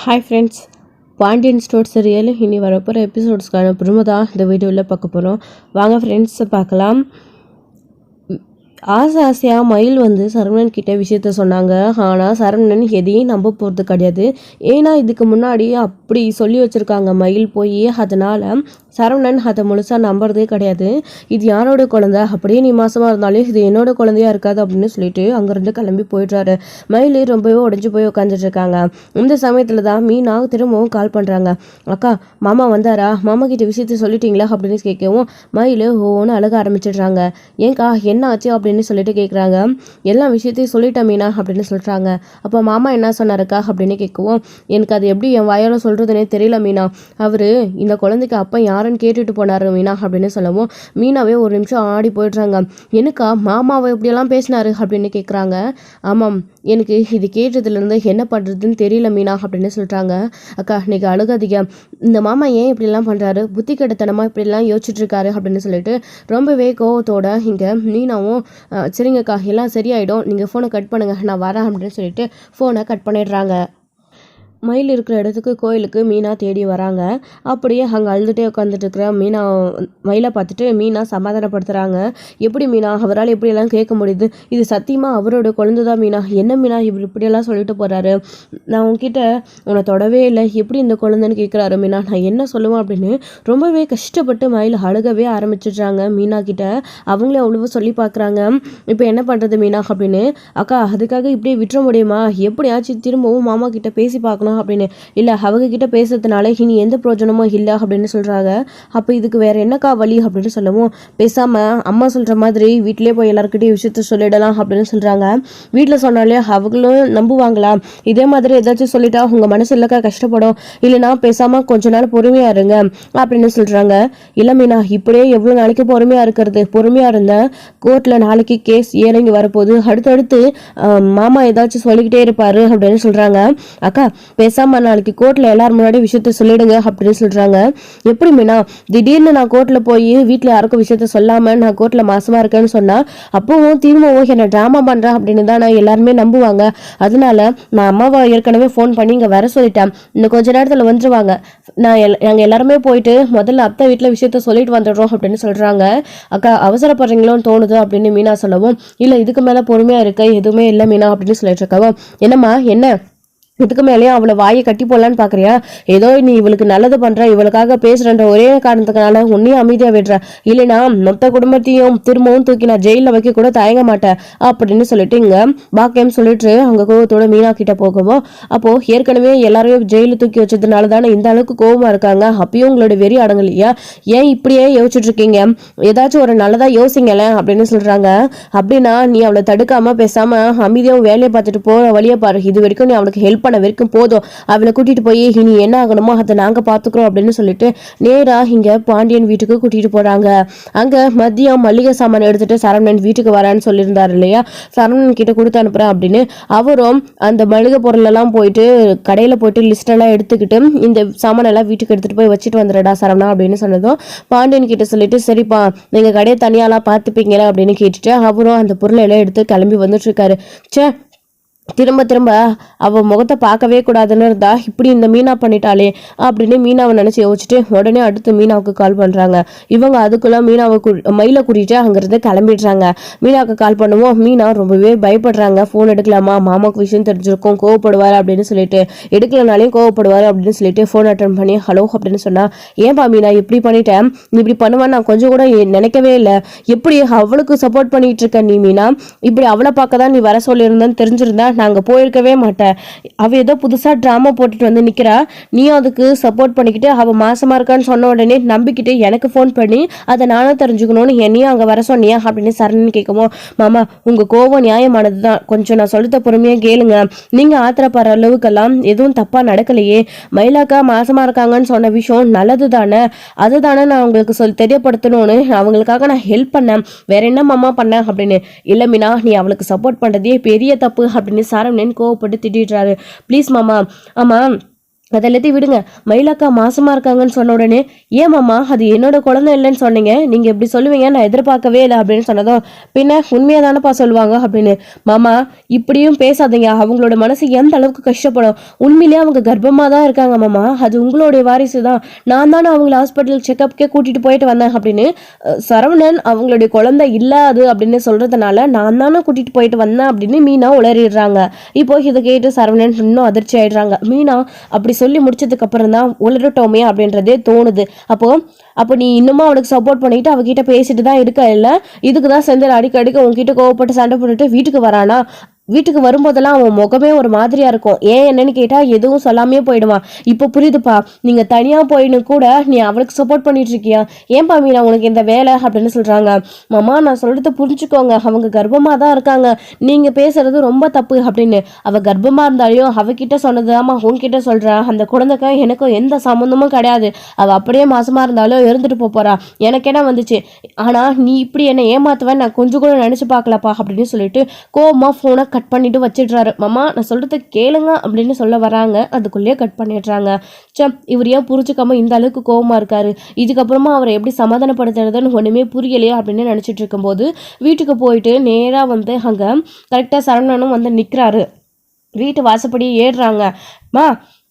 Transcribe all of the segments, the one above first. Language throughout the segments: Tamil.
Hi friends, Pandian store serial இனி வரப்போகிற எபிசோட்ஸ்க்கான ப்ரோமோ தான் இந்த வீடியோவில் பார்க்க போகிறோம். வாங்க ஃப்ரெண்ட்ஸ் பார்க்கலாம். ஆசையாக மயில் சரவணன் கிட்ட விஷயத்த சொன்னாங்க. ஆனால் சரவணன் எதையும் நம்ப போகிறது கிடையாது. ஏன்னா இதுக்கு முன்னாடி அப்படி சொல்லி வச்சுருக்காங்க மயில் போய். அதனால் சரவணன் அதை முழுசாக நம்புறதே கிடையாது. இது யாரோட குழந்தை, அப்படியே நீ மாசமாக இருந்தாலும் இது என்னோட குழந்தையா இருக்காது அப்படின்னு சொல்லிட்டு அங்கேருந்து கிளம்பி போயிடுறாரு. மயில் ரொம்பவே உடஞ்சி போய் உட்காந்துட்டு இருக்காங்க. இந்த சமயத்தில் தான் மீனா திரும்பவும் கால் பண்ணுறாங்க. அக்கா, மாமா வந்தாரா, மாமா கிட்ட விஷயத்த சொல்லிட்டீங்களா அப்படின்னு கேட்கவும் மயில் ஒவ்வொன்று அழக ஆரம்பிச்சிடுறாங்க. ஏன்க்கா என்ன ஆச்சு அப்படின்னு சொல்லிட்டு கேட்குறாங்க. எல்லா விஷயத்தையும் சொல்லிட்டேன் மீனா அப்படின்னு சொல்கிறாங்க. அப்போ மாமா என்ன சொன்னாருக்கா அப்படின்னு கேட்கவும், எனக்கு அது எப்படி என் வாயால் சொல்கிறதுனே தெரியல மீனா. அவர் இந்த குழந்தைக்கு அப்போ யாருன்னு கேட்டுட்டு போனாரு மீனா அப்படின்னு சொல்லவும் மீனாவே ஒரு நிமிஷம் ஆடி போயிடுறாங்க. எனக்கா மாமாவை எப்படியெல்லாம் பேசினாரு அப்படின்னு கேட்குறாங்க. ஆமாம், எனக்கு இது கேட்டதுலேருந்து என்ன பண்ணுறதுன்னு தெரியல மீனா அப்படின்னு சொல்கிறாங்க. அக்கா, இன்னைக்கு அழுகாதீங்க. இந்த மாமா ஏன் இப்படிலாம் பண்ணுறாரு, புத்தி கெட்டத்தனமாக இப்படிலாம் யோசிச்சுட்டு இருக்காரு அப்படின்னு சொல்லிட்டு ரொம்பவே கோவத்தோட இங்கே மீனாவும் சரிங்கக்கா எல்லாம் சரியாயிடும், நீங்கள் ஃபோனை கட் பண்ணுங்க, நான் வரேன் அப்படின்னு சொல்லிட்டு ஃபோனை கட் பண்ணிடுறாங்க. மயில் இருக்கிற இடத்துக்கு கோயிலுக்கு மீனா தேடி வராங்க. அப்படியே அங்கே அழுதுகிட்டே உட்காந்துட்டு இருக்கிற மீனா மயிலை பார்த்துட்டு மீனா சமாதானப்படுத்துகிறாங்க. எப்படி மீனா, அவரால் எப்படியெல்லாம் கேட்க முடியுது, இது சத்தியமாக அவரோட குழந்தை தான் மீனா, என்ன மீனா இவர் இப்படியெல்லாம் சொல்லிட்டு போகிறாரு, நான் உங்ககிட்ட உன்னை தொடவே இல்லை, எப்படி இந்த குழந்தைன்னு கேட்குறாரு மீனா, நான் என்ன சொல்லுவேன் அப்படின்னு ரொம்பவே கஷ்டப்பட்டு மயில் அழுகவே ஆரம்பிச்சிடுறாங்க மீனா கிட்ட. அவங்களே அவ்வளவு சொல்லி பார்க்குறாங்க. இப்போ என்ன பண்ணுறது மீனா அப்படின்னு. அக்கா, அதுக்காக இப்படியே விட்டுற முடியுமா, எப்படியாச்சும் திரும்பவும் மாமா கிட்ட பேசி பார்க்கணும் அப்படின்னு. இல்லை, அவங்க கிட்ட பேசுறதுனால இனி எந்த பிரயோஜனமும் இல்லை அப்படின்னு சொல்கிறாங்க. அப்போ இதுக்கு வேற என்னக்கா வழி அப்படின்னு சொல்லவும், பேசாமல் அம்மா சொல்கிற மாதிரி வீட்டிலே போய் எல்லாருக்கிட்டையும் விஷயத்த சொல்லிடலாம் அப்படின்னு சொல்கிறாங்க. வீட்டில் சொன்னாலே அவங்களும் நம்புவாங்களா, இதே மாதிரி ஏதாச்சும் சொல்லிட்டா உங்கள் மனசு இல்லக்கா கஷ்டப்படும், இல்லைனா பேசாமல் கொஞ்ச நாள் பொறுமையாக இருங்க அப்படின்னு சொல்கிறாங்க. இல்லை மீனா, இப்படியே எவ்வளோ நாளைக்கு பொறுமையாக இருக்கிறது, பொறுமையாக இருந்தேன், கோர்ட்டில் நாளைக்கு கேஸ் இறங்கி வரப்போகுது, அடுத்தடுத்து மாமா ஏதாச்சும் சொல்லிக்கிட்டே இருப்பாரு அப்படின்னு சொல்கிறாங்க. அக்கா, பேசாம நாளைக்கு கோர்ட்ல எல்லாரும் முன்னாடி விஷயத்த சொல்லிடுங்க அப்படின்னு சொல்றாங்க. எப்படி மீனா, திடீர்னு நான் கோர்ட்ல போய் வீட்டுல யாருக்கும் விஷயத்த சொல்லாம நான் கோர்ட்ல மாசமா இருக்கேன்னு சொன்னா அப்பவும் திரும்பவும் என்ன டிராமா பண்றேன் அப்படின்னு தான் நான் எல்லாருமே நம்புவாங்க. அதனால நான் அம்மாவை ஏற்கனவே ஃபோன் பண்ணி இங்க வர சொல்லிட்டேன், இன்னும் கொஞ்ச நேரத்துல வந்துருவாங்க, நாங்க எல்லாருமே போயிட்டு முதல்ல அத்தை வீட்டுல விஷயத்த சொல்லிட்டு வந்துடுறோம் அப்படின்னு சொல்றாங்க. அக்கா, அவசரப்படுறீங்களோன்னு தோணுது அப்படின்னு மீனா சொல்லவும், இல்ல இதுக்கு மேல பொறுமையா இருக்க எதுவுமே இல்லை மீனா அப்படின்னு சொல்லிட்டு இருக்கவோ, என்னம்மா என்ன இதுக்கு மேலேயும் அவளை வாயை கட்டி போடலான்னு பாக்குறியா, ஏதோ நீ இவளுக்கு நல்லது பண்ற, இவளுக்காக பேசுறன்ற ஒரே காரணத்துக்கான உன்னையும் அமைதியா விடுற, இல்லைனா மொத்த குடும்பத்தையும் திரும்பவும் தூக்கி நான் ஜெயில வைக்க கூட தயங்க மாட்டேன் அப்படின்னு சொல்லிட்டு இங்க பாக்கியம் சொல்லிட்டு அவங்க கோவத்தோட மீனா கிட்ட போகவும், அப்போ ஏற்கனவே எல்லாரையும் ஜெயில தூக்கி வச்சதுனால தானே இந்த அளவுக்கு கோவமா இருக்காங்க, அப்பயும் உங்களோட வெறி அடங்கலையா, ஏன் இப்படியே யோசிச்சுட்டு இருக்கீங்க, ஏதாச்சும் ஒரு நல்லதா யோசிங்கல அப்படின்னு சொல்றாங்க. அப்படின்னா நீ அவளை தடுக்காம பேசாம அமைதியாவும் வேலையை பார்த்துட்டு போற வழியை பாரு, இது வரைக்கும் நீ அவளுக்கு ஹெல்ப் பண்ண வரைக்கும் போதும், அவளை கூட்டிட்டு போய் இனி என்ன ஆகணுமோ அதை நாங்க பாத்துக்கிறோம் அப்படின்னு சொல்லிட்டு நேரா இங்க பாண்டியன் வீட்டுக்கு கூட்டிட்டு போறாங்க. அங்க மதியம் மளிகை சாமான் எடுத்துட்டு சரவணன் வீட்டுக்கு வரான்னு சொல்லியிருந்தாரு இல்லையா, சரவணன் கிட்ட கொடுத்து அனுப்புறேன் அப்படின்னு அவரும் அந்த மளிகை பொருள் எல்லாம் போயிட்டு கடையில போயிட்டு லிஸ்ட் எல்லாம் எடுத்துக்கிட்டு இந்த சாமான் எல்லாம் வீட்டுக்கு எடுத்துட்டு போய் வச்சுட்டு வந்துடுடா சரவணா அப்படின்னு சொன்னதும் பாண்டியன் கிட்ட சொல்லிட்டு, சரிப்பா நீங்க கடையை தனியாலாம் பாத்துப்பீங்களா அப்படின்னு கேட்டுட்டு அவரும் அந்த பொருளை எல்லாம் எடுத்து கிளம்பி வந்துட்டு இருக்காரு. சே, திரும்ப திரும்ப அவ முகத்தை பார்க்கவே கூடாதுன்னு இருந்தா இப்படி இந்த மீனா பண்ணிட்டாளே அப்படின்னு மீனாவை நினைச்சு யோசிச்சுட்டு உடனே அடுத்து மீனாவுக்கு கால் பண்றாங்க. இவங்க அதுக்குள்ள மீனாவை மயில கூட்டிட்டு அங்கிருந்து கிளம்பிடுறாங்க. மீனாவுக்கு கால் பண்ணுவோம், மீனா ரொம்பவே பயப்படுறாங்க. போன் எடுக்கலாமா, மாமாவுக்கு விஷயம் தெரிஞ்சிருக்கும், கோவப்படுவாரு அப்படின்னு சொல்லிட்டு, எடுக்கலனாலையும் கோவப்படுவாரு அப்படின்னு சொல்லிட்டு போன் அட்டன் பண்ணி ஹலோ அப்படின்னு சொன்னா, ஏன்பா மீனா இப்படி பண்ணிட்டேன், இப்படி பண்ணுவான்னு நான் கொஞ்சம் கூட நினைக்கவே இல்லை, எப்படி அவளுக்கு சப்போர்ட் பண்ணிட்டு இருக்க நீ மீனா, இப்படி அவளை பார்க்க தான் நீ வர சொல்லியிருந்தேன்னு தெரிஞ்சிருந்தா நாங்க போயிருக்கவே மாட்டேன், அவ ஏதோ புதுசா டிராமா போட்டுட்டு வந்து நிக்கிறா, நீயும் அதுக்கு சப்போர்ட் பண்ணிக்கிட்டு அவ மாசமா இருக்கான்னு சொன்ன உடனே நம்பிக்கிட்டு எனக்கு ஃபோன் பண்ணி அதை நானும் தெரிஞ்சுக்கணும்னு என்னையும் அங்க வர சொன்னியா அப்படின்னு சரணன் கேட்கவும், மாமா உங்க கோவம் நியாயமானதுதான், கொஞ்சம் நான் சொல்லிட்ட பொறுமையா கேளுங்க, நீங்க ஆத்திரப்படுற அளவுக்கெல்லாம் எதுவும் தப்பா நடக்கலையே, மயிலாக்கா மாசமா இருக்காங்கன்னு சொன்ன விஷயம் நல்லது தானே, அதுதானே நான் உங்களுக்கு தெரியப்படுத்தணும்னு அவங்களுக்காக நான் ஹெல்ப் பண்ணேன், வேற என்ன மாமா பண்ணேன் அப்படின்னு. இல்ல மீனா, நீ அவளுக்கு சப்போர்ட் பண்றதே பெரிய தப்பு அப்படின்னு சரவணன் கோவப்பட்டு திட்டிடுறாரு. ப்ளீஸ் மாமா, ஆமா அதெல்லாத்தையும் விடுங்க. மயிலக்கா மாசமா இருக்காங்கன்னு சொன்ன உடனே, "ஏன் மாமா அது என்னோட குழந்தை இல்லைன்னு சொன்னீங்க, நீங்க இப்படி சொல்லுவீங்க நான் எதிர்பார்க்கவே இல்லை" அப்படின்னு சொன்னதும், "பின்ன உண்மையா தானப்பா சொல்லுவாங்க" அப்படின்னு. "மாமா இப்படியும் பேசாதீங்க, அவங்களோட மனசு எந்த அளவுக்கு கஷ்டப்படும். உண்மையிலேயே அவங்க கர்ப்பமா தான் இருக்காங்க மாமா, அது உங்களுடைய வாரிசு தான். நான் தானே அவங்கள ஹாஸ்பிட்டல் செக்கப்க்கே கூட்டிட்டு போயிட்டு வந்தேன்" அப்படின்னு. சரவணன் அவங்களுடைய குழந்தை இல்லாது அப்படின்னு சொல்றதுனால, "நான் தானே கூட்டிட்டு போயிட்டு வந்தேன்" அப்படின்னு மீனா உளறிடுறாங்க. இப்போ இதை கேட்டு சரவணன் இன்னும் அதிர்ச்சி ஆயிடுறாங்க. மீனா அப்படி சொல்லி முடிச்சதுக்கு அப்புறம் தான் உளறட்டோமே அப்படின்றதே தோணுது. அப்போ நீ இன்னுமா அவனுக்கு சப்போர்ட் பண்ணிட்டு அவகிட்ட பேசிட்டு தான் இருக்க இல்ல? இதுக்கு தான் செந்தில் அடிக்கடிக்கு உன்கிட்ட கோவப்பட்டு சண்டை போட்டுட்டு வீட்டுக்கு வரானா? வீட்டுக்கு வரும்போதெல்லாம் அவன் முகமே ஒரு மாதிரியா இருக்கும். ஏன் என்னன்னு கேட்டா எதுவும் சொல்லாமே போயிடுவான். இப்போ புரியுதுப்பா, நீங்க தனியா போயின்னு கூட நீ அவளுக்கு சப்போர்ட் பண்ணிட்டு இருக்கியா? ஏன்பா மீனா உனக்கு இந்த வேலை அப்படின்னு சொல்றாங்க. மாமா நான் சொல்றத புரிஞ்சுக்கோங்க, அவங்க கர்ப்பமா தான் இருக்காங்க, நீங்க பேசுறது ரொம்ப தப்பு அப்படின்னு. அவ கர்ப்பமா இருந்தாலையும் அவகிட்ட சொன்னதாமா உன்கிட்ட சொல்றா. அந்த குழந்தைக்கும் எனக்கும் எந்த சம்மந்தமும் கிடையாது. அவ அப்படியே மாசமா இருந்தாலும் இருந்துட்டு போறா. எனக்கு என்ன வந்துச்சு? ஆனா நீ இப்படி என்ன ஏமாத்துவேன்னு நான் கொஞ்சம் கூட நினைச்சு பார்க்கலப்பா அப்படின்னு சொல்லிட்டு கோவமா போனை கட் பண்ணிட்டு வச்சிடுறாரு. மாமா நான் சொல்றத கேளுங்க அப்படின்னு சொல்ல வராங்க, அதுக்குள்ளேயே கட் பண்ணிடுறாங்க. இவர் ஏன் புரிஞ்சுக்காம இந்த அளவுக்கு கோவமா இருக்காரு, இதுக்கப்புறமா அவரை எப்படி சமாதானப்படுத்துறதுன்னு ஒண்ணுமே புரியலையே அப்படின்னு நினைச்சிட்டு இருக்கும்போது வீட்டுக்கு போயிட்டு நேரா வந்து அங்க கரெக்டா சரவணனும் வந்து நிக்கிறாரு. வீட்டு வாசப்படி ஏறுறாங்க. மா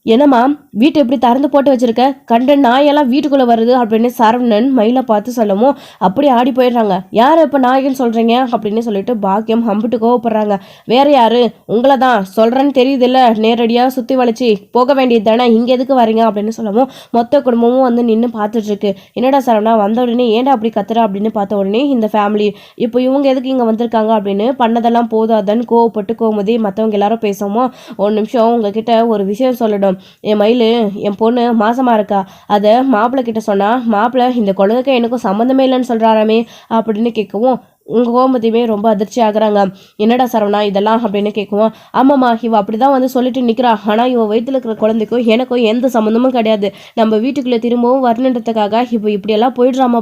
என்னம்மா வீட்டை எப்படி திறந்து போட்டு வச்சிருக்க, கண்ட நாயெல்லாம் வீட்டுக்குள்ள வருது அப்படின்னு சரவணன் மயிலை பார்த்து சொல்லவும் அப்படி ஆடி போயிடுறாங்க. யார் இப்போ நாயகன்னு சொல்றீங்க அப்படின்னு சொல்லிட்டு பாக்கியம் அம்பிட்டு கோவப்படுறாங்க. வேற யாரு, உங்களை தான் சொல்றேன்னு தெரியுது இல்ல, நேரடியா சுத்தி வளைச்சி போக வேண்டியது தானே, இங்க எதுக்கு வரீங்க அப்படின்னு சொல்லவும் மொத்த குடும்பமும் வந்து நின்று பார்த்துட்டு இருக்கு. என்னடா சரவணா வந்த உடனே ஏன்டா அப்படி கத்துற அப்படின்னு பார்த்த உடனே இந்த ஃபேமிலி இப்போ இவங்க எதுக்கு இங்க வந்திருக்காங்க அப்படின்னு பண்ணதெல்லாம் போதாதன்னு கோவப்பட்டு கோமதி மற்றவங்க எல்லாரும் பேசவும், ஒரு நிமிஷம் உங்ககிட்ட ஒரு விஷயம் சொல்லணும். என் மயிலு என் பொண்ணு மாசமா இருக்கா, அதை மாப்பிள்ளை கிட்ட சொன்னா மாப்பிள்ளை இந்த குழந்தைக்கு எனக்கும் சம்மந்தமே இல்லைன்னு சொல்றாராமே அப்படின்னு கேட்கவும் உங்க கோமதியுமே ரொம்ப அதிர்ச்சி ஆகுறாங்க. என்னடா சரவணா இதெல்லாம் அப்படின்னு கேட்குவோம். ஆமாம்மா இவ அப்படிதான் வந்து சொல்லிட்டு நிக்கிறா, ஆனா இவ வயிற்றுல இருக்கிற குழந்தைக்கும் எனக்கும் எந்த சம்மந்தமும் கிடையாது, நம்ம வீட்டுக்குள்ள திரும்பவும் வரணுன்றதுக்காக இப்போ இப்படியெல்லாம்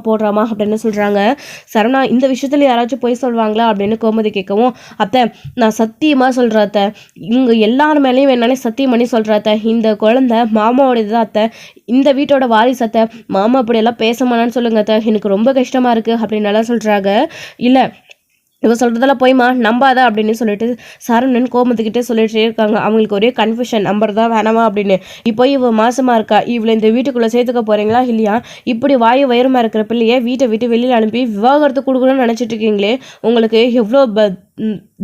போடுறாமா அப்படின்னு சொல்றாங்க. சரவணா இந்த விஷயத்துல யாராச்சும் போய் சொல்லுவாங்களா அப்படின்னு கோமதி கேட்கவும், அத்தை நான் சத்தியமா சொல்றேன் அத்தை, இவங்க எல்லார் மேலேயும் என்னாலே சத்தியம் பண்ணி சொல்றேன் அத்தை, இந்த குழந்தை மாமாவோடது தான் அத்தை, இந்த வீட்டோட வாரிசு அத்தை, மாமா அப்படியெல்லாம் பேச மாட்டான்னு சொல்லுங்க அத்தை, எனக்கு ரொம்ப கஷ்டமா இருக்கு அப்படின்னு எல்லாம் சொல்றாங்க. இல்லை இவ சொல்றதெல்லாம் போய்மா நம்பாத அப்படின்னு சொல்லிட்டு சரவணன் கோமத்துக்கிட்டே சொல்லிட்டே இருக்காங்க. அவங்களுக்கு ஒரே கன்ஃபியூஷன், நம்புறதா வேணாமா அப்படின்னு. இப்போ இவ மாசமா இருக்கா, இவளை இந்த வீட்டுக்குள்ள சேர்த்துக்க போறீங்களா இல்லையா? இப்படி வாயு வயிறுமா இருக்கிற பிள்ளைய வீட்டை விட்டு வெளியில அனுப்பி விவாகரத்து கொடுக்கணும்னு நினைச்சிட்டு இருக்கீங்களே, உங்களுக்கு எவ்வளோ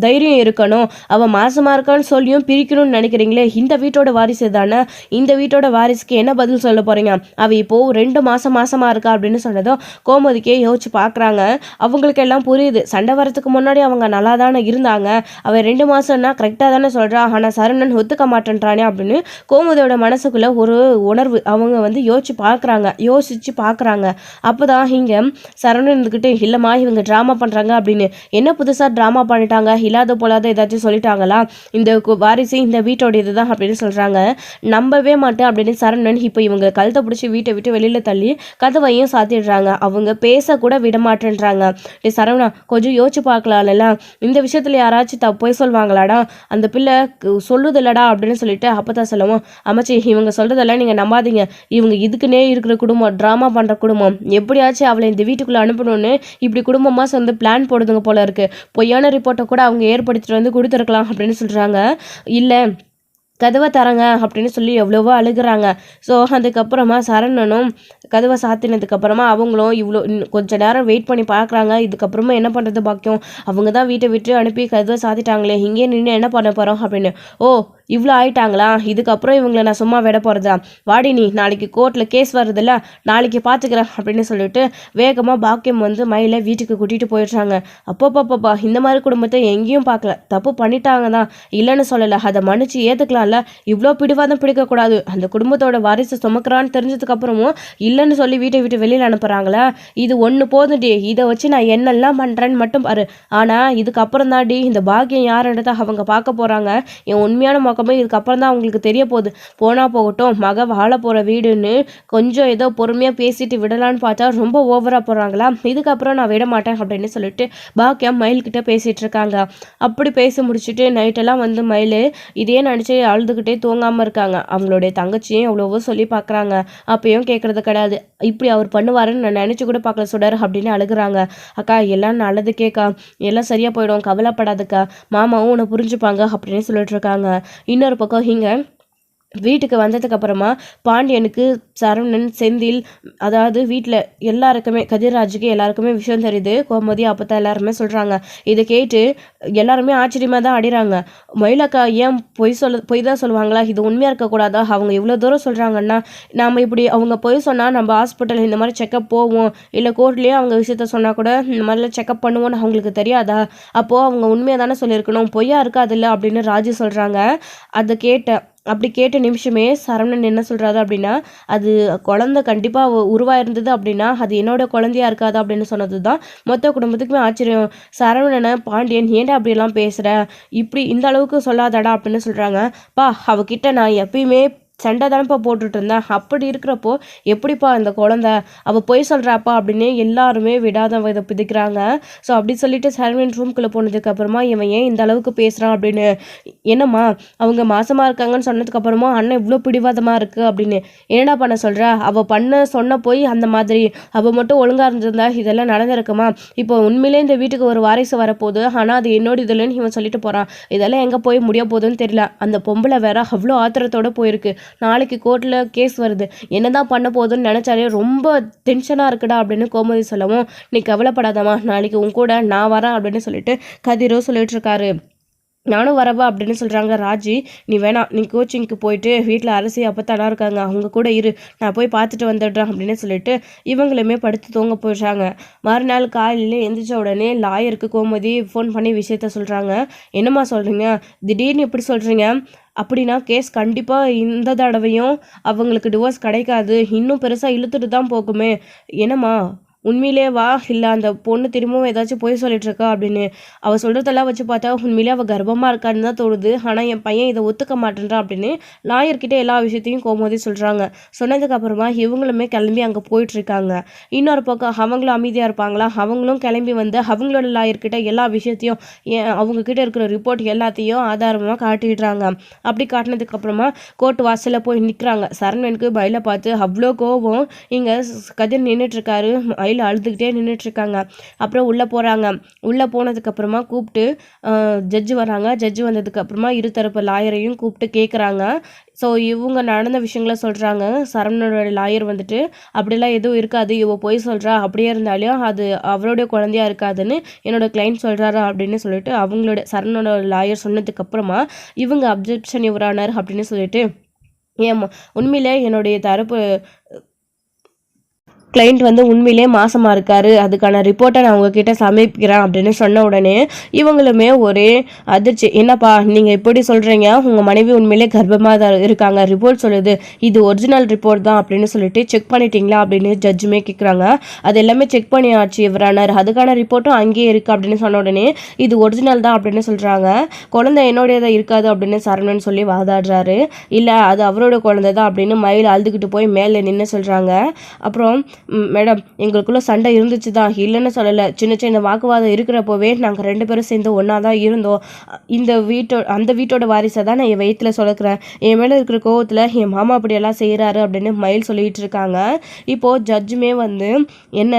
தைரியம் இருக்கணும். அவள் மாசமா இருக்கான்னு சொல்லியும் பிரிக்கணும்னு நினைக்கிறீங்களே, இந்த வீட்டோட வாரிசு தானே, இந்த வீட்டோட வாரிசுக்கு என்ன பதில் சொல்ல போறீங்க? அவள் இப்போ 2 மாசமா இருக்கா அப்படின்னு சொன்னதும் கோமதிக்கே யோசிச்சு பார்க்குறாங்க. அவங்களுக்கு எல்லாம் புரியுது, சண்டை வரத்துக்கு முன்னாடி அவங்க நல்லா தானே இருந்தாங்க, அவள் 2 மாசம்னா கரெக்டாக தானே சொல்கிறா, ஆனால் சரவணன் ஒத்துக்க மாட்டேன்றானே அப்படின்னு கோமதியோட மனசுக்குள்ள ஒரு உணர்வு அவங்க வந்து யோசிச்சு பார்க்குறாங்க. அப்போதான் இங்கே சரவணன் இருந்துக்கிட்டு, இல்லைம்மா இவங்க ட்ராமா பண்ணுறாங்க அப்படின்னு. என்ன புதுசாக ட்ராமா பண்ணிட்டாங்க, இல்லாத போலாத ஏதாச்சும் சொல்லிட்டாங்களா, இந்த வாரிசு இந்த வீட்டோட இதுதான் அப்படின்னு சொல்றாங்க. நம்பவே மாட்டேன் அப்படின்னு சரவணன் இப்போ இவங்க கழுத்தை பிடிச்சி வீட்டை விட்டு வெளியில தள்ளி கதவையும் சாத்திடுறாங்க. அவங்க பேச கூட விட மாட்டேன்றாங்க. சரவணா கொஞ்சம் யோசிச்சு பார்க்கலாம்ல, இந்த விஷயத்துல யாராச்சும் போய் சொல்லுவாங்களாடா, அந்த பிள்ளை சொல்லுது இல்லடா அப்படின்னு சொல்லிட்டு அப்பதான் சொல்லுவோம். அமைச்சி இவங்க சொல்றதெல்லாம் நீங்க நம்பாதீங்க, இவங்க இதுக்குன்னே இருக்கிற குடும்பம், ட்ராமா பண்ற குடும்பம், எப்படியாச்சும் அவளை இந்த வீட்டுக்குள்ள அனுப்பணும்னு இப்படி குடும்பமா சேர்ந்து பிளான் போடுதுங்க போல இருக்கு, பொய்யான ரிப்போர்ட்டை கூட அவங்க ஏற்படுத்திட்டு வந்து கொடுத்துருக்கலாம் அப்படின்னு சொல்கிறாங்க. இல்லை கதவை தரங்க அப்படின்னு சொல்லி எவ்வளவோ அழுகுறாங்க. ஸோ அதுக்கப்புறமா சரவணனும் கதவை சாத்தினதுக்கப்புறமா அவங்களும் இவ்வளோ கொஞ்ச நேரம் வெயிட் பண்ணி பார்க்குறாங்க. இதுக்கப்புறமா என்ன பண்ணுறது பாக்கியம், அவங்க தான் வீட்டை விட்டு அனுப்பி கதவை சாத்திட்டாங்களே, இங்கே நின்று என்ன பண்ண போகிறோம் அப்படின்னு. ஓ இவ்வளோ ஆயிட்டாங்களா, இதுக்கப்புறம் இவங்களை நான் சும்மா விட போகிறதா, வாடி நீ நாளைக்கு கோர்ட்டில் கேஸ் வருதுல்ல, நாளைக்கு பார்த்துக்கிறேன் அப்படின்னு சொல்லிட்டு வேகமாக பாக்கியம் வந்து மயிலை வீட்டுக்கு கூட்டிகிட்டு போயிடுறாங்க. அப்பப்பப்பா இந்த மாதிரி குடும்பத்தை எங்கேயும் பார்க்கல, தப்பு பண்ணிட்டாங்க தான், இல்லைன்னு சொல்லலை, அதை மன்னிச்சு ஏற்றுக்கலாம்ல, இவ்வளோ பிடிவாதம் பிடிக்கக்கூடாது, அந்த குடும்பத்தோட வாரிசு சுமக்கிறான்னு தெரிஞ்சதுக்கப்புறமும் இல்லைன்னு சொல்லி வீட்டை விட்டு வெளியில் அனுப்புகிறாங்களா, இது ஒன்று போதுடி, இதை வச்சு நான் என்னெல்லாம் பண்ணுறேன்னு மட்டும் பாரு, ஆனால் இதுக்கப்புறம் தாண்டி இந்த பாக்கியம் யாருன்றதை அவங்க பார்க்க போகிறாங்க, என் உண்மையான பக்கமே இதுக்கப்புறம் தான் அவங்களுக்கு தெரிய போகுது. போனால் போகட்டும், மக வாழ போகிற வீடுன்னு கொஞ்சம் ஏதோ பொறுமையாக பேசிட்டு விடலான்னு பார்த்தா ரொம்ப ஓவராக போகிறாங்களா, இதுக்கப்புறம் நான் விட மாட்டேன் அப்படின்னு சொல்லிட்டு பாக்கியம் மயில்கிட்ட பேசிகிட்டு இருக்காங்க. அப்படி பேசி முடிச்சுட்டு நைட்டெல்லாம் வந்து மயில் இதே நினச்சி அழுதுகிட்டே தூங்காமல் இருக்காங்க. அவங்களுடைய தங்கச்சியும் எவ்வளவோ சொல்லி பார்க்குறாங்க, அப்பயும் கேட்குறது கிடையாது. இப்படி அவர் பண்ணுவாருன்னு நான் நினச்சி கூட பார்க்கல சுடர் அப்படின்னு அழுகுறாங்க. அக்கா எல்லாம் நல்லது கேட்கா, எல்லாம் சரியாக போயிடும், கவலைப்படாதுக்கா, மாமாவும் உன்னை புரிஞ்சுப்பாங்க அப்படின்னு சொல்லிட்டு இருக்காங்க. இன்னொரு பக்கம் இங்கே வீட்டுக்கு வந்ததுக்கு அப்புறமா பாண்டியனுக்கு சரவணன் செந்தில் அதாவது வீட்டில் எல்லாருக்குமே கதிர்ராஜுக்கு எல்லாருக்குமே விஷயம் தெரியுது. கோமதி அப்போ எல்லாருமே சொல்கிறாங்க. இதை கேட்டு எல்லாருமே ஆச்சரியமாக தான் அடிறாங்க. மயிலக்கா ஏன் பொய் தான் சொல்லுவாங்களா, இது உண்மையாக இருக்கக்கூடாதா, அவங்க இவ்வளோ தூரம் சொல்கிறாங்கன்னா நாம் இப்படி அவங்க பொய் சொன்னால் நம்ம ஹாஸ்பிட்டல் இந்த மாதிரி செக்கப் போவோம், இல்லை கோர்ட்லேயே அவங்க விஷயத்த சொன்னால் கூட இந்த மாதிரிலாம் செக்கப் பண்ணுவோன்னு அவங்களுக்கு தெரியாதா, அப்போது அவங்க உண்மையாக தானே சொல்லியிருக்கணும், பொய்யா இருக்காதில்ல அப்படின்னு ராஜு சொல்கிறாங்க. அதை அப்படி கேட்ட நிமிஷமே சரவணன் என்ன சொல்கிறாரு அப்படின்னா, அது குழந்தை கண்டிப்பாக உருவாயிருந்தது அப்படின்னா அது என்னோட குழந்தையா இருக்காது அப்படின்னு சொன்னது தான் மொத்த குடும்பத்துக்குமே ஆச்சரியம். சரவணனை பாண்டியன் ஏன்டா அப்படியெல்லாம் பேசுகிற, இப்படி இந்த அளவுக்கு சொல்லாதடா அப்படின்னு சொல்கிறாங்க. அவகிட்ட நான் எப்பயுமே சண்டை தானப்பா போட்டுட்டு இருந்தேன், அப்படி இருக்கிறப்போ எப்படிப்பா இந்த குழந்தை அவள் பொய் சொல்கிறாப்பா அப்படின்னு எல்லாருமே விடாத இதை பிதிக்கிறாங்க. ஸோ அப்படி சொல்லிட்டு சரவணன் ரூம்குள்ளே போனதுக்கப்புறமா இவன் ஏன் இந்த அளவுக்கு பேசுகிறான் அப்படின்னு, என்னம்மா அவங்க மாசமாக இருக்காங்கன்னு சொன்னதுக்கப்புறமா அண்ணன் இவ்வளோ பிடிவாதமாக இருக்குது அப்படின்னு என்னடா பண்ண சொல்கிற, அவள் சொன்ன போய் அந்த மாதிரி அவள் மட்டும் ஒழுங்காக இருந்திருந்தா இதெல்லாம் நடந்திருக்குமா, இப்போ உண்மையிலே இந்த வீட்டுக்கு ஒரு வாரிசு வரப்போகுது, ஆனால் அது என்னோட இதுலன்னு இவன் சொல்லிட்டு போகிறான், இதெல்லாம் எங்கே போய் முடிய போகுதுன்னு தெரியல, அந்த பொம்பளை வேற அவ்வளோ ஆத்திரத்தோடு போயிருக்கு, நாளைக்கு கோர்ட்டில் கேஸ் வருது, என்னதான் பண்ண போகுதுன்னு நினச்சாலே ரொம்ப டென்ஷனாக இருக்குடா அப்படின்னு கோமதி சொல்லவும், நீ கவலைப்படாதம்மா, நாளைக்கு உன் கூட நான் வரேன் அப்படின்னு சொல்லிட்டு கதிரோ சொல்லிட்டு இருக்காரு. நானும் வரவா அப்படின்னு சொல்கிறாங்க. ராஜி நீ வேணாம், நீ கோச்சிங்க்கு போயிட்டு வீட்டில் அரசி அப்பத்தானா இருக்காங்க, அவங்க கூட இரு, நான் போய் பார்த்துட்டு வந்துடுறேன் அப்படின்னு சொல்லிட்டு இவங்களுமே படுத்து தூங்க போயிடுறாங்க. மறுநாள் காலையில் எந்திரிச்ச உடனே லாயருக்கு கோமதி ஃபோன் பண்ணி விஷயத்த சொல்கிறாங்க. என்னம்மா சொல்கிறீங்க, திடீர்னு எப்படி சொல்கிறீங்க, அப்படின்னா கேஸ் கண்டிப்பாக இந்த தடவையும் அவங்களுக்கு டிவோர்ஸ் கிடைக்காது, இன்னும் பெருசாக இழுத்துட்டு தான் போகுமே, என்னம்மா உண்மையிலே வா, இல்லை அந்த பொண்ணு திரும்பவும் ஏதாச்சும் போய் சொல்லிட்டு இருக்கா அப்படின்னு. அவள் சொல்கிறதெல்லாம் வச்சு பார்த்தா உண்மையிலே அவள் கர்ப்பமாக இருக்கான்னு தான் தோணுது, ஆனால் என் பையன் இதை ஒத்துக்க மாட்டேன்றான் அப்படின்னு லாயர்கிட்ட எல்லா விஷயத்தையும் கோமதி சொல்கிறாங்க. சொன்னதுக்கப்புறமா இவங்களுமே கிளம்பி அங்கே போயிட்டுருக்காங்க. இன்னொரு பக்கம் அவங்களும் அமைதியாக இருப்பாங்களா, அவங்களும் கிளம்பி வந்து அவங்களோட லாயர்கிட்ட எல்லா விஷயத்தையும் அவங்கக்கிட்ட இருக்கிற ரிப்போர்ட் எல்லாத்தையும் ஆதாரமாக காட்டிடுறாங்க. அப்படி காட்டினதுக்கப்புறமா கோர்ட் வாசலில் போய் நிற்கிறாங்க. சரவணனுக்கு பயில பார்த்து அவ்வளோ கோபம். இங்கே கதிர் நின்றுட்டுருக்காரு, அழுதுகிட்டே நின்றுட்டு இருக்காங்க. அப்புறம் உள்ளே போகிறாங்க. உள்ளே போனதுக்கப்புறமா கூப்பிட்டு ஜட்ஜு வராங்க. ஜட்ஜு வந்ததுக்கப்புறமா இருதரப்பு லாயரையும் கூப்பிட்டு கேட்குறாங்க. ஸோ இவங்க நடந்த விஷயங்கள சொல்கிறாங்க. சரவணனோட லாயர் வந்துட்டு அப்படிலாம் எதுவும் இருக்காது, இவ போய் சொல்கிறா, அப்படியே இருந்தாலும் அது அவருடைய குழந்தையா இருக்காதுன்னு என்னோட கிளைண்ட் சொல்கிறாரா அப்படின்னு சொல்லிட்டு அவங்களோட சரவணனோட லாயர் சொன்னதுக்கப்புறமா இவங்க அப்ஜெக்ஷன் யுவரானர் அப்படின்னு சொல்லிட்டு, ஏம்மா உண்மையிலே என்னுடைய தரப்பு கிளைண்ட் வந்து உண்மையிலே மாசமாக இருக்காரு, அதுக்கான ரிப்போர்ட்டை நான் உங்ககிட்ட சமர்ப்பிக்கிறேன் அப்படின்னு சொன்ன உடனே இவங்களுமே ஒரே அதிர்ச்சி. என்னப்பா நீங்கள் இப்படி சொல்கிறீங்க, உங்கள் மனைவி உண்மையிலே கர்ப்பமாக தான் இருக்காங்க, ரிப்போர்ட் சொல்லுது, இது ஒரிஜினல் ரிப்போர்ட் தான் அப்படின்னு சொல்லிட்டு செக் பண்ணிட்டீங்களா அப்படின்னு ஜட்ஜுமே கேட்குறாங்க. அது எல்லாமே செக் பண்ணியாச்சு இவரானர், அதுக்கான ரிப்போர்ட்டும் அங்கேயே இருக்குது அப்படின்னு சொன்ன உடனே இது ஒரிஜினல் தான் அப்படின்னு சொல்கிறாங்க. குழந்தை என்னோடையதான் இருக்காது அப்படின்னு சரவணன் சொல்லி வாதாடுறாரு. இல்லை அது அவரோட குழந்தை தான் அப்படின்னு மயில் அழுதுகிட்டு போய் மேலே நின்று சொல்கிறாங்க. அப்புறம் மேடம் எங்களுக்குள்ள சண்டை இருந்துச்சு தான், இல்லைன்னு சொல்லலை, சின்ன சின்ன வாக்குவாதம் இருக்கிறப்போவே நாங்கள் 2 பேரும் சேர்ந்து ஒன்றா தான் இருந்தோம், அந்த வீட்டோட வாரிசை தான் நான் என் வயிற்றில் சொல்லுக்கிறேன், என் மேலே இருக்கிற கோவத்தில் என் மாமா அப்படியெல்லாம் செய்கிறாரு அப்படின்னு மயில் சொல்லிகிட்டு இருக்காங்க. இப்போது ஜட்ஜுமே வந்து என்ன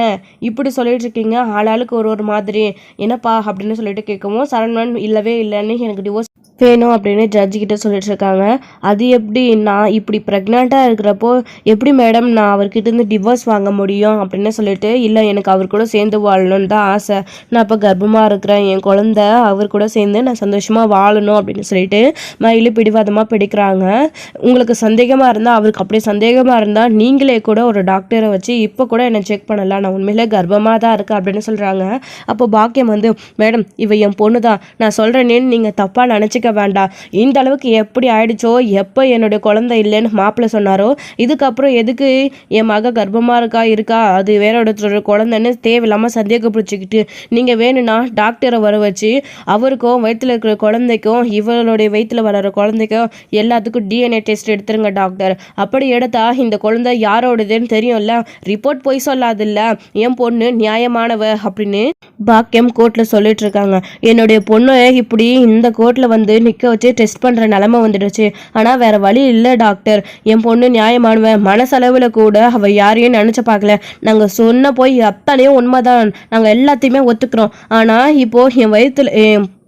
இப்படி சொல்லிட்டு இருக்கீங்க, ஆளாளுக்கு ஒரு மாதிரி, என்னப்பா அப்படின்னு சொல்லிட்டு கேட்கவும் சரவணன் இல்லவே இல்லைன்னு எனக்கு டிவோர்ஸ் வேணும் அப்படின்னு ஜட்ஜிக்கிட்ட சொல்லிட்டு இருக்காங்க. அது எப்படி, நான் இப்படி ப்ரெக்னெண்ட்டாக இருக்கிறப்போ எப்படி மேடம் நான் அவர்கிட்டருந்து டிவோர்ஸ் வாங்க முடியும் அப்படின்னு சொல்லிட்டு, இல்லை எனக்கு அவர் கூட சேர்ந்து வாழணும்னு தான் ஆசை, நான் இப்போ கர்ப்பமாக இருக்கிறேன், என் குழந்த அவர் கூட சேர்ந்து நான் சந்தோஷமாக வாழணும் அப்படின்னு சொல்லிட்டு மயிலு பிடிவாதமாக பிடிக்கிறாங்க. உங்களுக்கு சந்தேகமாக இருந்தால், அவருக்கு அப்படியே சந்தேகமாக இருந்தால் நீங்களே கூட ஒரு டாக்டரை வச்சு இப்போ கூட என்னை செக் பண்ணலாம், நான் உண்மையிலே கர்ப்பமாக தான் இருக்கேன் அப்படின்னு சொல்கிறாங்க. அப்போ பாக்கியம் வந்து மேடம் இவ என் பொண்ணு தான், நான் சொல்கிறேன்னு நீங்கள் தப்பாக நினச்சிக்க யோசிக்க வேண்டாம். இந்த அளவுக்கு எப்படி ஆயிடுச்சோ, எப்போ என்னுடைய குழந்தை இல்லைன்னு மாப்பிள்ளை சொன்னாரோ, இதுக்கப்புறம் எதுக்கு என் மக கர்ப்பமாக இருக்கா அது வேற ஒருத்தரோட குழந்தைன்னு தேவையில்லாமல் சந்தேகப்பிடிச்சிக்கிட்டு நீங்கள் வேணும்னா டாக்டரை வர வச்சு அவருக்கும் வயிற்றில் இருக்கிற குழந்தைக்கும் இவளுடைய வயிற்றில் வளர குழந்தைக்கும் எல்லாத்துக்கும் டிஎன்ஏ டெஸ்ட் எடுத்துருங்க டாக்டர். அப்படி எடுத்தா இந்த குழந்தை யாரோடதுன்னு தெரியும்ல, ரிப்போர்ட் போய் சொல்லாதில்ல, என் பொண்ணு நியாயமானவ அப்படின்னு பாக்கியம் கோர்ட்டில் சொல்லிட்டு இருக்காங்க. என்னுடைய பொண்ணு இப்படி இந்த கோர்ட்டில் வந்து நிற்க வச்சு டெஸ்ட் பண்ணுற நிலமை வந்துடுச்சு. ஆனால் வேற வழி இல்லை டாக்டர், என் பொண்ணு நியாயமானவ, மனசளவில் கூட அவள் யாரையும் நினச்ச பார்க்கல. நாங்கள் சொன்ன போய் அத்தனையும் உண்மைதான், நாங்கள் எல்லாத்தையுமே ஒத்துக்கிறோம். ஆனால் இப்போது என் வயிற்றுல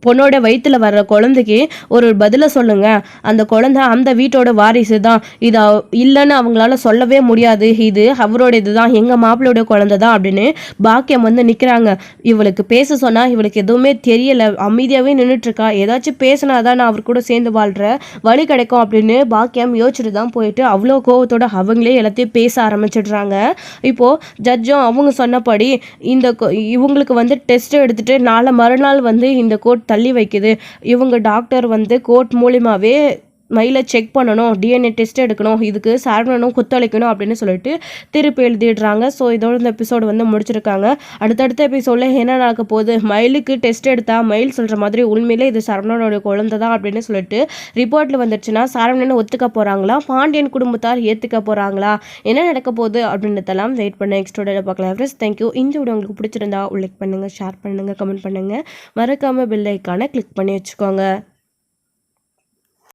பொண்ணோட வயிற்றுல வர்ற குழந்தைக்கு ஒரு பதிலை சொல்லுங்க. அந்த குழந்தை அந்த வீட்டோட வாரிசு தான், இது இல்லைன்னு அவங்களால சொல்லவே முடியாது, இது அவரோட இதுதான், எங்கள் மாப்பிள்ளையோட குழந்தை தான் அப்படின்னு பாக்கியம் வந்து நிற்கிறாங்க. இவளுக்கு பேச சொன்னால் இவளுக்கு எதுவுமே தெரியலை, அமைதியாகவே நின்றுட்டுருக்கா. ஏதாச்சும் பேசினாதான் நான் அவர் கூட சேர்ந்து வாழ்கிற வழி கிடைக்கும் அப்படின்னு பாக்கியம் யோசிச்சுட்டு தான் போயிட்டு அவ்வளோ கோவத்தோட அவங்களே எல்லாத்தையும் பேச ஆரம்பிச்சிடுறாங்க. இப்போது ஜட்ஜும் அவங்க சொன்னபடி இவங்களுக்கு வந்து டெஸ்ட் எடுத்துகிட்டு நாளை மறுநாள் வந்து இந்த கோர்ட் தள்ளி வைக்குது. இவங்க டாக்டர் வந்து கோர்ட் மூலியமாகவே மயிலை செக் பண்ணணும், டிஎன்ஏ டெஸ்ட் எடுக்கணும், இதுக்கு சரவணனும் குத்தளிக்கணும் அப்படின்னு சொல்லிட்டு திருப்பி எழுதிடுறாங்க. ஸோ இதோட இந்த எபிசோடு வந்து முடிச்சிருக்காங்க. அடுத்தடுத்த எபிசோடில் என்ன நடக்க போகுது, மயிலுக்கு டெஸ்ட் எடுத்தால் மயில் சொல்கிற மாதிரி உண்மையிலே இது சரவணனோட குழந்தை தான் அப்படின்னு சொல்லிட்டு ரிப்போர்ட்டில் வந்துடுச்சுன்னா சரவணனை ஒத்துக்க போகிறாங்களா, பாண்டியன் குடும்பத்தார் ஏற்றுக்க போகிறாங்களா, என்ன நடக்க போகுது அப்படின்றதெல்லாம் வெயிட் பண்ண நெக்ஸ்ட் வீடியோவில் பார்க்கலாம். Friends thank you. இந்த வீடியோ உங்களுக்கு பிடிச்சிருந்தா லைக் பண்ணுங்கள், ஷேர் பண்ணுங்கள், கமெண்ட் பண்ணுங்கள், மறக்காமல் பெல் ஐக்கானை கிளிக் பண்ணி வச்சுக்கோங்க.